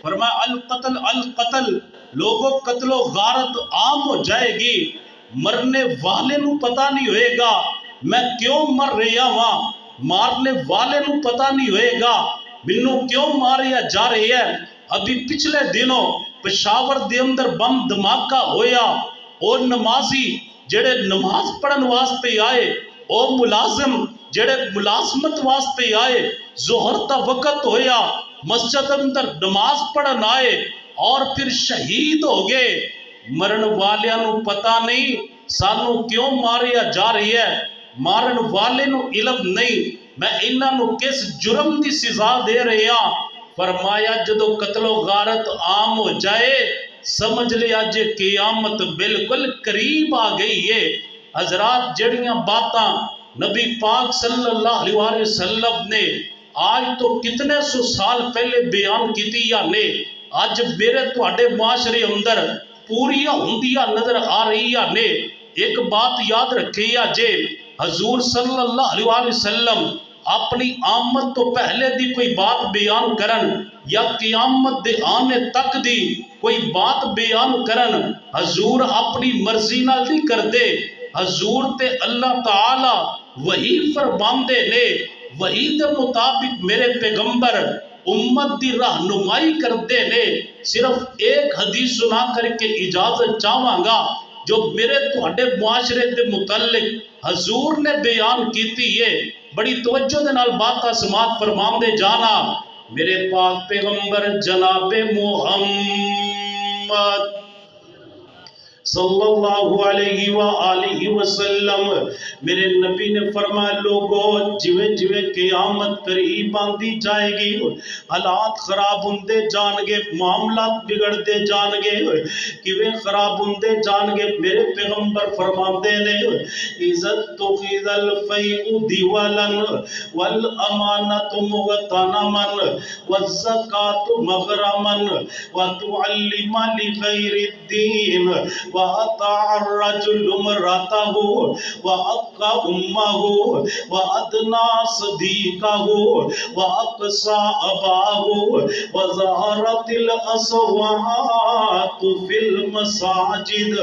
فرمایا القتل القتل، لوگوں قتل و غارت عام ہو جائے گی، مرنے والے نو پتہ نہیں ہوئے گا میں کیوں مر رہا ہاں، مارنے والے نو پتہ نہیں ہوئے گا منو کیوں ماریا جا رہی ہے۔ ابھی پچھلے دنوں پشاور دے اندر بم دھماکہ ہویا، اور نمازی جڑے نماز پڑھن واسطے آئے، او ملازم جڑے ملازمت واسطے آئے، ظہر تا وقت ہویا، مسجد اندر نماز پڑھن آئے اور پھر شہید ہو گئے۔ مرن والیاں نو پتہ نہیں سانو کیوں ماریا جا رہی ہے، مارن والے نو علم نہیں میں انہاں نو کس جرم دی سزا دے رہے ہاں۔ فرمایا جدو قتل و غارت عام ہو جائے سمجھ لیا جے قیامت بالکل قریب آ گئی ہے۔ حضرات جڑیاں باتاں نبی پاک صلی اللہ علیہ وسلم نے آج تو کتنے سو سال پہلے بیان کیتی یا نے آج میرے تواڈے معاشرے اندر پوریا ہوندیا نظر آ رہی یا نے۔ ایک بات یاد رکھیا جے حضور صلی اللہ علیہ وسلم اپنی آمد تو پہلے دی کوئی بات بیان کرن یا قیامت دے آنے تک دی کوئی بات بیان کرن، حضور اپنی مرضی نہ نہیں کر دے، حضور تے اللہ تعالی وہی فرماندے نے، وہی دے مطابق میرے پیغمبر امت دی رہنمائی کر دے نے۔ صرف ایک حدیث سنا کر کے اجازت چاہواں گا جو میرے تواڈے معاشرے دے متعلق حضور نے بیان کیتی ہے، بڑی توجہ دے نال باتاں سماعت فرماندے جانا۔ میرے پاک پیغمبر جناب محمد صلی اللہ علیہ وآلہ وسلم میرے نبی نے فرمایا لوگوں جویں جویں قیامت قریب آندی جائے گی حالات خراب ہوندے جان گے، معاملات بگڑتے جان گے، کیویں خراب ہوندے جان گے۔ میرے پیغمبر فرماندے نے عزت تو خیز الفیء دیوالا والامانت مغتنما والزکاة مغرما وتعلم لغیر الدین وَأَطَاعَ الرَّجُلُ امْرَأَتَهُ وَأَقَّى أُمَّهُ وَأَدْنَى صَدِيقَهُ وَأَقْصَى أَبَاهُ وَظَهَرَتِ الْأَصْوَاتُ فِي الْمَسَاجِدِ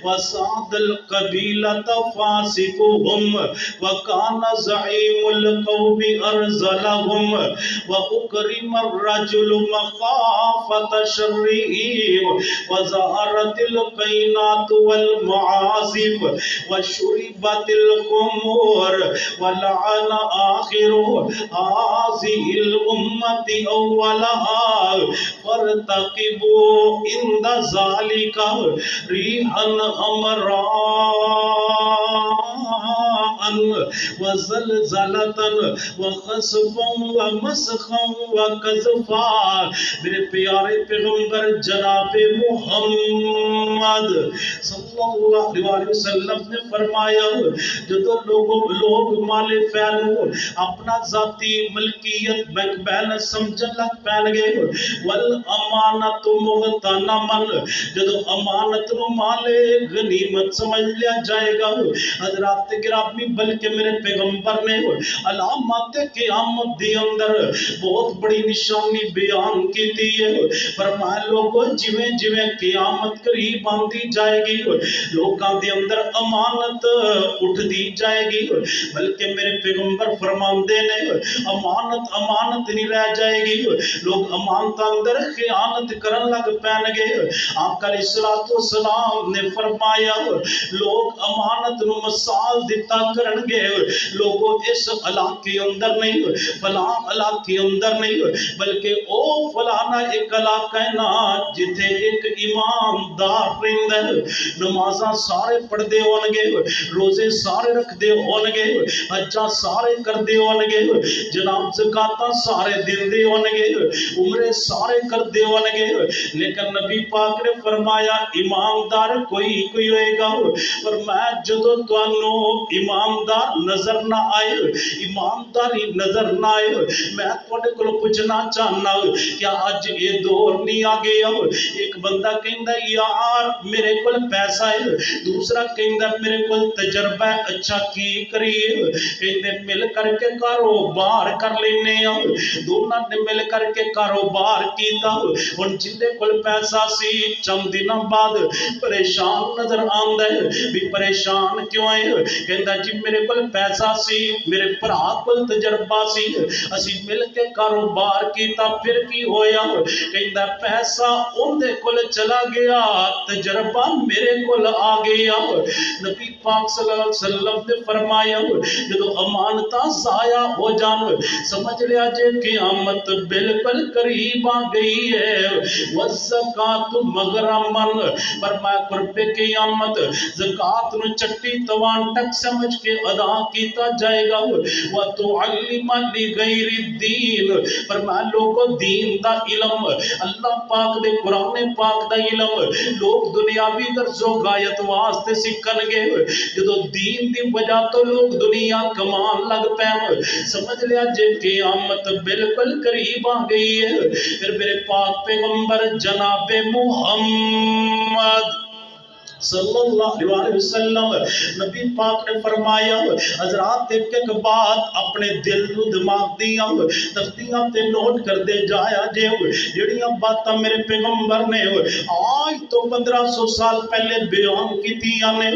وَسَادَ الْقَبِيلَةَ فَاسِقُهُمْ وَكَانَ زَعِيمُ الْقَوْمِ أَرْذَلَهُمْ وَأُكْرِمَ الرَّجُلُ مَخَافَةَ شَرِّهِ وَظَهَرَتِ الْقَيْنَاتُ والمعازف وشربت الخمور ولعن آخر هذه الأمة أولها فارتقبوا عند ذلك ريحا حمراء وزلزلة وخسفا ومسخا وقذفا۔ میرے پیارے پیغمبر جناب محمد صلی اللہ علیہ وسلم نے فرمایا جدو لوگ مال فیل اپنا ذاتی ملکیت بینک بیلنس سمجھن لگ پین گے، والامانت مغتنما جدو امانت نو مال غنیمت سمجھ لیا جائے گا۔ حضرات گرامی بلکہ میرے پیغمبر نے علامات قیامت دی اندر بہت بڑی نشانی بیان کی دی ہے۔ فرمایا لوگوں جویں جویں قیامت قریب آندی جائے گی لوگاں دے اندر امانت اٹھ دی جائے گی، بلکہ میرے پیغمبر فرماندے نے امانت نہیں رہ جائے گی، لوگ امانت اندر خیانت کرن لگ پین گے۔ آقا علیہ السلام نے فرمایا لوگ امانت نو مثال دیتا کرن گے، لوگوں اس علاقے اندر نہیں فلاں علاقے اندر نہیں بلکہ او فلانا ایک علاقہ ہے نا جتھے ایک ایماندار رہندا ہے، نمازاں سارے پڑھ دے ہون گے، روزے سارے رکھ دے ہون گے، حجاں سارے کر دے ہون گے، جناب زکاتاں سارے دین دے ہون گے، عمرے سارے کر دے ہون گے، لیکن نبی پاک نے فرمایا ایماندار کوئی کوئی ہوئے گا۔ اور میں جدو توانو ایمان ईमानदार नजर ना आए, ईमानदारी नजर ना आए। मैं तुहाडे कोलों पुछना चाहना, क्या अज ये दौर नहीं आ गया? एक बंदा कहंदा यार मेरे कोल पैसा है, दूसरा कहंदा मेरे कोल तजर्बा है, अच्छा की करिए? कहंदे मिल करके कारोबार कर लेने आ। दोनों ने मिल करके कारोबार किया। हुण जिंदे कोल पैसा सी चंद दिनों बाद परेशान नजर आंदा है, भी परेशान क्यों है? कहंदा जी मेरे कोल पैसा सी, मेरे भरा कोल तजर्बा सी, असी मिल के कारोबार किया, फिर की होया? कहंदा पैसा उहदे कोल चला गया, तजर्बा मेरे कोल आ गया। नबी पाक सल्लल्लाहु अलैहि वसल्लम ने फरमाया जो अमानता जाया हो जान, समझ लिया जे क़यामत बिल्कुल करीब आ गई है। वज़कात मगरमन, फरमाया कुर्बे क़यामत ज़कात नु चट्टी तवान तक समझ के अदा किया जाएगा। व तुअल्लिमा लिगैरि दीन, फरमाया लोगों दीन दा इल्म, अल्लाह पाक दे कुरान पाक दा इल्म लोग दुनियावी गर्जो गायत वास्ते सीखणगे, जो दीन दी वजह तो लोग दुनिया कमान लग पैन, समझ लिया जे क़यामत बिल्कुल करीब आ गई है। फिर मेरे पाक पैगंबर जनाबे मुहम्मद सल्लल्लाहु अलैहि वसल्लम नबी पाक ने फरमाया, हजरात एक एक बात अपने दिल नु दिमाग दियां तख्तियां ते नोट करदे जाया जे, जेड़ियां बातां मेरे पैगंबर ने आज तो 1500 साल पहले बयान कीतियां ने,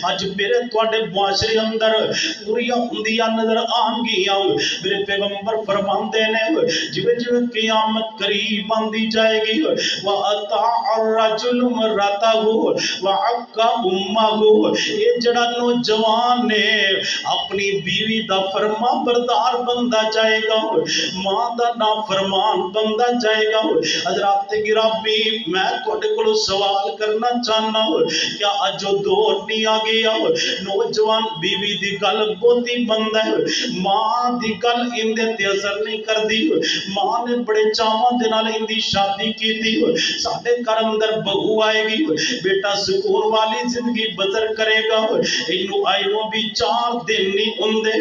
अज मेरे तुहाडे मुआशरे अंदर पूरियां हुंदियां नजर आणगियां। मेरे पैगंबर फरमांदे ने जिवें जिवें क़यामत करीब आंदी जाएगी, व अता अर्रजुल मरताहु व का उम्मा हो, ये जड़ा नौजवान ने अपनी बीवी दा फरमा बरदार बनता जाएगा, मां दा ना फरमान बनता जाएगा। हजरात गिरामी मैं तुहाडे कोलों सवाल करना चाहना, क्या अज दौर नहीं आ गया? नौजवान बीवी दी गल बहुती बनता है, मां दी गल इंदे ते असर नहीं करती। मां ने बड़े चावां दे नाल इंदी शादी की थी, साडे घर अंदर बहू आएगी, बेटा सुकून वाली जिंदगी बसर करेगा, इनू आइनू भी 4 दिन नहीं होंदे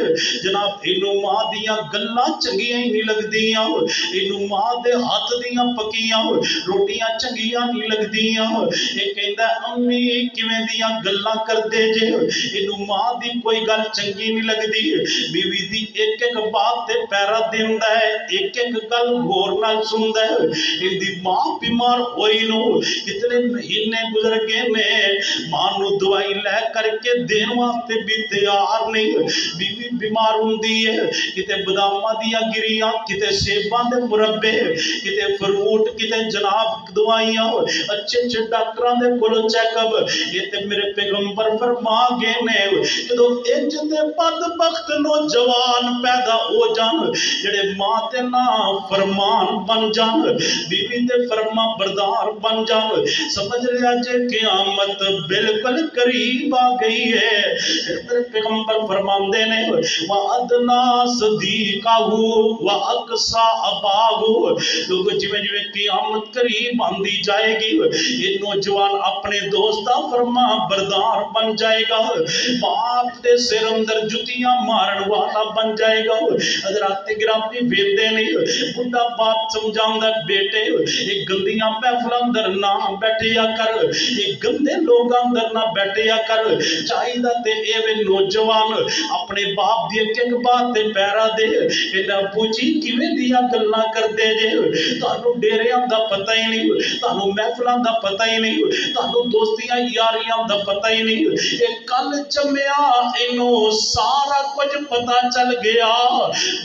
जनाब, इनू मां दियां गल्लां चंगियां ही नहीं लगदियां, इनू मां दे हाथ दियां पकियां रोटियां चंगियां नहीं लगदियां। ये कहंदा अम्मी किवें दियां गल्लां करदे जे, इनू मां दी कोई गल चंगी नहीं लगदी। बीवी दी एक एक बात ते पैरा दिंदा है, एक एक गल गौर नाल सुनदा है। इंदी मां बीमार होई नो कितने महीने गुजर गए ने, मां नू दवाई लै करके देने वास्ते भी तैयार नहीं। बीवी बीमार होंदी है, किते बदामां दियां गिरियां, किते सेबां दे मुरब्बे, किते फ्रूट, किते जनाब दवाइयां, अच्छे अच्छे डॉक्टरां दे कोलों चेकअप। ये ते मेरे पैगंबर फरमा गए ने जदों इंज दे बदबख्त नौजवान पैदा हो जान, जेड़े मां ते ना फरमान बन जान, बीवी दे फरमा बरदार बन जान, समझ लिया जे क़यामत बिल्कुल करीब आ गई है। फिर पैगंबर फरमाते ने व अदना सदीकाहु व अक्सा अबाहु, लोग जिवें जिवें क़यामत करीब आंदी जाएगी, ये नौजवान अपने दोस्त दा फरमा बरदार बन जाएगा, बाप दे सिर अंदर जुतियां मारन वाला बन जाएगा। हजरात गिरामी वेंदे ने बुढ़ा बाप समझांदा बेटे ये गंदियां महफिलां अंदर ना बैठिया कर, ये गंदे लोग अंदर ना बैठिया कर, चाहिदा ते एवे नौजवान अपने बाप दी एक एक बात ते पैरा दे। कहंदा पूजी किवें दियां गल्लां करदे जे, तुहानू डेरियां दा पता ही नहीं, तुहानू महफिलां दा पता ही नहीं, तुहानू दोस्तियां यारियां दा पता ही नहीं, ये कल जम्मिया इनू सारा कुछ पता चल गया।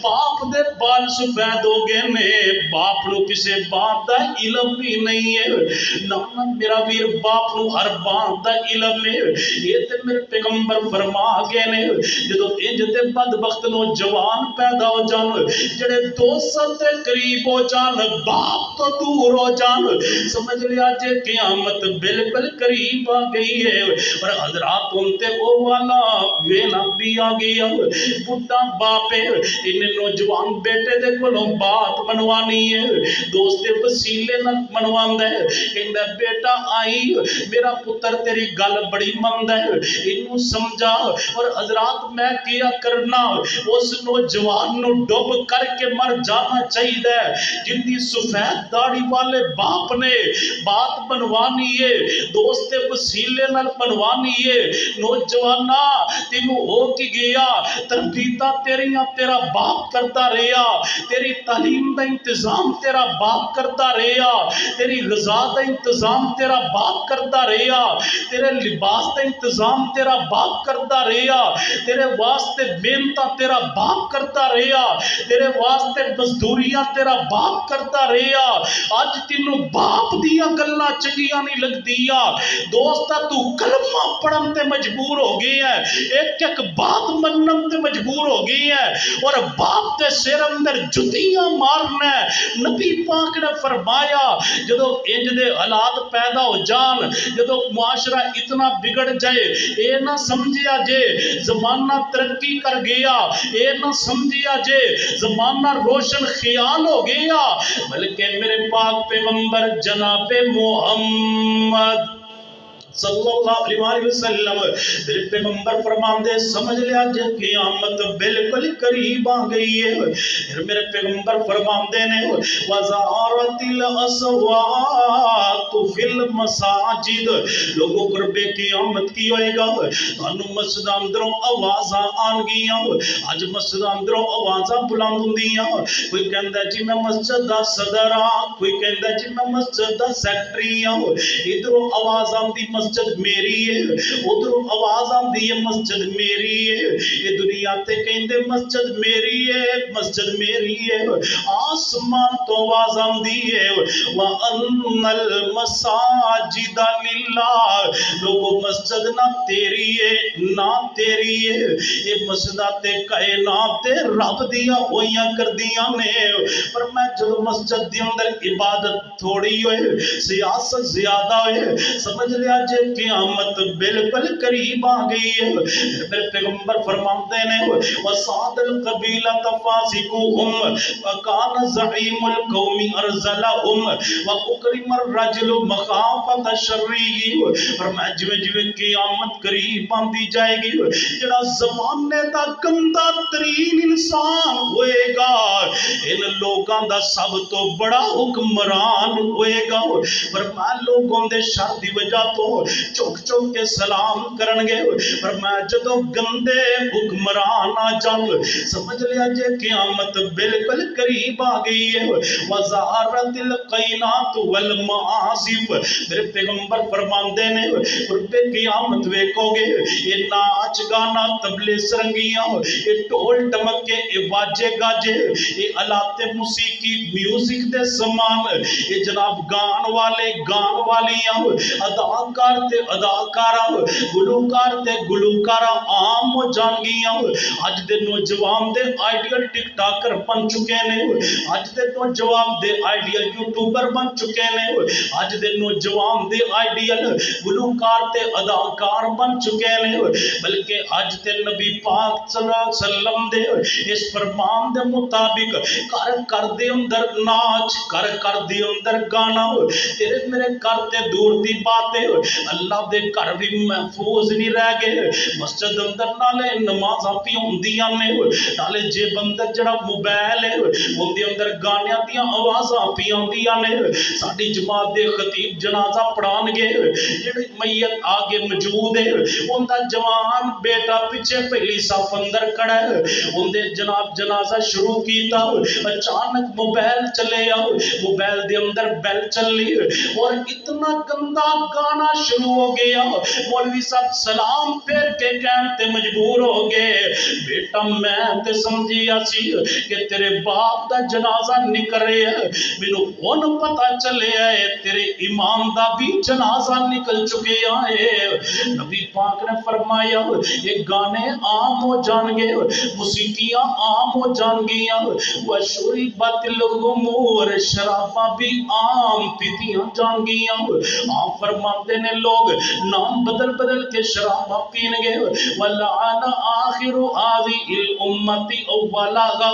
बाप दे बाल सफेद हो गए ने, बाप नू किसे बात दा इल्म भी नहीं है, ना मेरा वीर बाप नू हर बात दा इल्म है। ये ते मेरे पैगंबर फरमा गए ने जदों इंज दे बदबख्त नौजवान पैदा हो जान, जेड़े दोस्त दे करीब हो जान, बाप तो दूर हो जान, समझ लिया जे क़यामत बिल्कुल करीब आ गई है। और हजरात उनते वो वाला वेला भी आ गया, बुढ़ा बाप है, इन नौजवान बेटे दे कोलों बात मनवानी है, दोस्त दे वसीले नाल मनवांदा है, कहंदा बेटा आई मेरा पुत्र पुत्र तेरी गल बड़ी मंद है, इनू समझा। और हजरात मैं क्या करना, उस नौजवान नू डुब करके मर जाना चाहिए जिंदी सफेद दाढ़ी वाले बाप ने बात बनवानी है, दोस्त वसीले नाल बनवानी है। नौजवाना तेनू हो की गया, तरबीता तेरिया तेरा बाप करता रहा, तेरी तालीम का इंतजाम तेरा बाप करता रहा, तेरी ग़िज़ा का इंतजाम तेरा बाप करता रहा, तेरे लिबास का इंतजाम तेरा बाप करता रहा, तेरे वास्ते मेहनत तेरा बाप करता रहा, तेरे वास्ते मजदूरियां तेरा बाप करता रहा। अज तेनू बाप दियां गल्लां चंगियां नहीं लगदियां, दोस्ता तू कलमा पढ़न ते मजबूर हो गई है, एक एक बात मनन ते मजबूर हो गई है, और बाप के सिर अंदर जुतियां मारना। नबी पाक ने फरमाया जदों इंज दे हालात पैदा हो जान, जदों मुआशरा इतना बिगड़ जाए, ये ना समझिया जे जमाना तरक्की कर गया, ये ना समझिया जे जमाना रोशन ख्याल हो गया, बल्कि मेरे पाक पैगंबर जनाबे मोहम्मद सल्लल्लाहु अलैहि वसल्लम मेरे पैगंबर फरमाते समझ लिया जे क़यामत बिल्कुल करीब आ गई है। फिर मेरे पैगंबर फरमाते ने वज़ारतिल अस्वातु फिल मसाजिद, लोगों कुर्बे क़यामत की होएगा, तानू मस्जिद अंदरों आवाज़ां आनगियां, अज मस्जिद अंदरों आवाज़ां बुलंद हुंदियां, कोई कहंदा जी मैं मस्जिद दा सदर हां, कोई कहंदा जी मैं मस्जिद दा सेक्रेटरी हां, इधरों आवाज़ आंदी मस्जिद मेरी है, उधरों आवाज आती है मस्जिद मेरी है, ये दुनिया ते कहंदे मस्जिद मेरी है, मस्जिद मेरी है, आसमान तो आवाज आती है व अन्नल मसाजिद लिल्लाह, लोगो मस्जिद ना तेरी है ना तेरी है, ये मस्जिद ते कायनात ते रब दियां होइयां करदियां ने। पर मैं जब मस्जिद दे अंदर इबादत थोड़ी होए, सियासत ज्यादा होए, समझ लिया जे क़यामत बिल्कुल करीब आ गई है। मेरे पैगंबर फरमाते ने वसादल कबीला तफासिकुहुम व कान ज़ईमुल कौमी अरज़लहुम व उकरिमर रजुल मखाफत शर्री, फरमाया जिवें जिवें क़यामत करीब आंदी जाएगी, जेड़ा ज़माने दा गंदा तरीन इंसान होएगा, इन लोगों दा सब तो बड़ा हुक्मरान होएगा। फरमाया लोगों दे शर दी वजह तो चुक चुक के सलाम करनगे, पर मैं जदों गंदे हुक्मरान आ जान, समझ लिया जे क़यामत बिल्कुल करीब आ गई है। वज़ारतिल क़ैनात वल मआसिफ, मेरे पैगंबर फरमाते ने रुपे क़यामत वेखोगे, ये नाच गाना तबले सरंगियां, ये ढोल टमके, ये बाजे गाजे, ये अलाते मुसीकी म्यूजिक दे समान, ये जनाब गान वाले गान वालियां, अदाकार ते अदाकारा, गुलूकार ते गुलूकारा आम हो जाणगियां। अज दे नौजवान दे आइडियल टिकटॉकर बन चुके ने, अज दे नौजवान दे आइडियल यूट्यूबर बन चुके ने, अज दे नौजवान दे आइडियल गुलूकार ते अदाकार बन चुके ने। बल्कि अज ते नबी पाक सल्लल्लाहु अलैहि वसल्लम दे इस फरमान दे मुताबिक कर दे अंदर नाच, कर दे अंदर गाना, तेरे मेरे घर ते दूर दी बात है, अल्लाह दे घर भी महफूज नहीं रह गए। मस्जिद अंदर नाले नमाज़ां भी होंदियां ने, नाले जेब अंदर जड़ा मोबाइल है उहदे अंदर गानियां दियां आवाज़ां भी आउंदियां ने। साडी जमात दे खतीब जनाजा पढ़ाणगे, जेड़ी मैयत आगे मौजूद है उनका जवान बेटा पिछे पहली सफ अंदर खड़ा है, उनके जनाब जनाजा शुरू किया, अचानक मोबाइल चले आओ, मोबाइल दे अंदर बेल चली और इतना गंदा गाना शुरू हो गया। मौलवी साहब सलाम फेर के कहते मजबूर हो गए, बेटा मैं ते समझिया सी कि तेरे बाप दा जनाजा निकल रहा है, मैनू हुण पता चले है तेरे इमाम दा भी जनाजा निकल चुके है। नबी पाक ने फरमाया ये गाने आम हो जाएंगे, मुसीकियां आम हो जाएंगियां, वशुरी बातिल खुमूर शराबा भी आम पीतियां जाएंगियां। आप फरमाते ने لوگ نام بدل بدل کے شراباں پین گے وَلَعَنَ آخِرُ هَذِهِ الْأُمَّةِ أَوَّلَهَا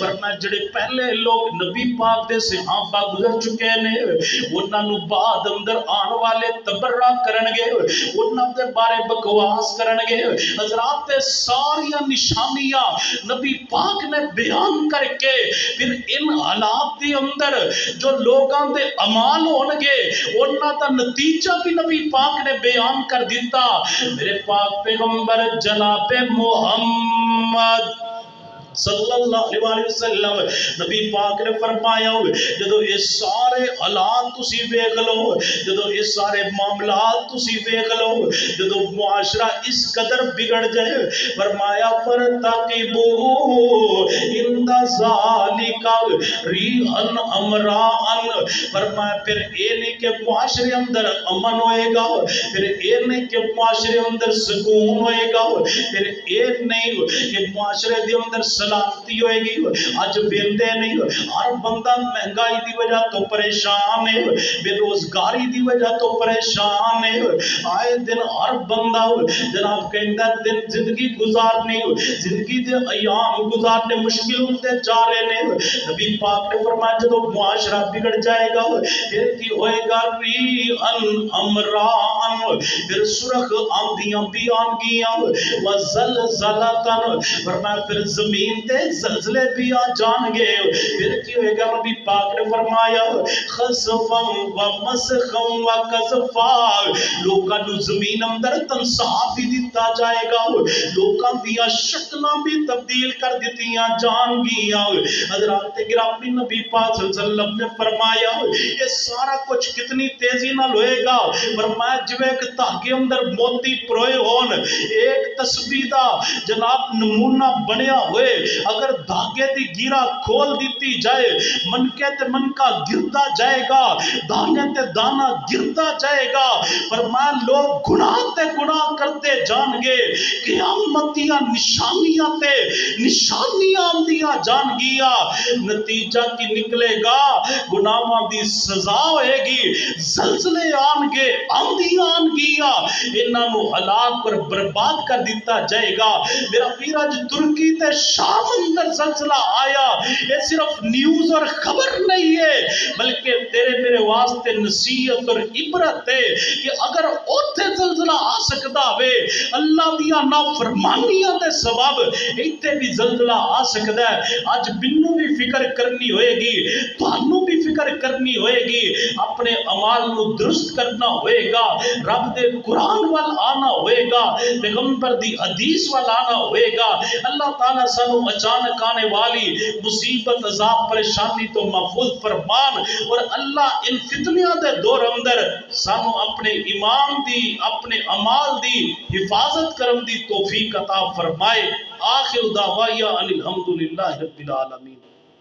ورنہ جڑے پہلے لوگ نبی پاک دے صحابہ گزر چکے نے انہاں نو بعد اندر آن والے تبرہ کرن گے انہاں دے بارے بکواس کرن گے حضرات ساریاں نشانیاں نبی پاک نے بیان کر کے پھر ان حالات دے اندر جو لوگاں دے عمال ہون گے انہاں دا نتیجہ بھی نبی پاک نے بیان کر دیتا میرے پاک پیغمبر جناب محمد صلی اللہ علیہ وسلم نبی پاک نے فرمایا جدو یہ سارے حالات تسی ویکھ لو جدو یہ سارے معاملات تسی ویکھ لو جدو معاشرہ اس قدر بگڑ جائے فرمایا فرتقبو عند ذالک ریحا امراء فرمایا پھر یہ نہیں کہ معاشرے اندر امن ہوئے گا پھر یہ نہیں کہ معاشرے اندر سکون ہوئے گا پھر یہ نہیں کہ معاشرے دے اندر سلامتی ہوئے گی آج بیندے نہیں ہر بندہ مہنگائی دی وجہ تو پریشان ہے بے روزگاری دی وجہ تو پریشان ہے آئے دن ہر بندہ جناب کہندہ دن زندگی گزارنی زندگی دے ایام گزارنے مشکل ہوتے جا رہے نے نبی پاک نے فرمایا جدو معاشرہ بگڑ جائے گا پھر کی ہوئے گا ریحن امران پھر سرخ آندیاں بھی آنگیاں وزلزلتن فرمایا پھر زمین تے زلزلے بھی آ جان گے پھر کی ہوئے گا نبی پاک نے فرمایا خصفا و مسخا و قذفا لوکاں نو زمین اندر تنسا بھی دیتا جائے گا لوکاں دیا شکلاں بھی تبدیل کر دیتیاں جان گیاں حضرات گرامی نبی پاک صلی اللہ علیہ وسلم نے فرمایا یہ سارا کچھ کتنی تیزی نہ ہوئے گا فرمایا جو ایک تاکہ اندر موتی پروئے ہون ایک تسبیح دا جناب نمونہ بنیا ہوئے اگر دھاگے دی گیرہ کھول دیتی جائے منکے تے منکا گرتا جائے گا دانے تے دانا گرتا جائے گا فرمایا لوگ گناہ تے گناہ کرتے جان گے قیامتیاں نشانیاں تے نشانیاں دیا جان گیا نتیجہ کی نکلے گا گناہاں دی سزا ہوئے گی زلزلے آن گے آندیاں آن گیا انہاں نو ہلاک اور برباد کر دیتا جائے گا میرا ویراج ترکی تے شام اندر زلزلہ آیا یہ صرف نیوز اور خبر نہیں ہے بلکہ تیرے میرے واسطے نصیحت اور عبرت ہے کہ اگر اوتھے زلزلہ آ سکتا ہوئے اللہ دیا نافرمانیاں دے سبب ایتھے بھی زلزلہ آ سکتا ہے آج بنو بھی فکر کرنی ہوئے گی تانوں بھی فکر کرنی ہوئے گی اپنے عمال نو درست کرنا ہوئے گا رب دے قرآن وال آنا ہوئے گا پیغمبر دی حدیث وال آنا ہوئے گا اللہ تعالیٰ سانو اچانک آنے والی مصیبت عذاب پریشانی تو محفوظ فرمان اور اللہ ان فتنیاں دے دور اندر سانو اپنے ایمان دی اپنے عمال دی حفاظت کرم دی توفیق عطا فرمائے آخر دعوایا الحمدللہ رب العالمین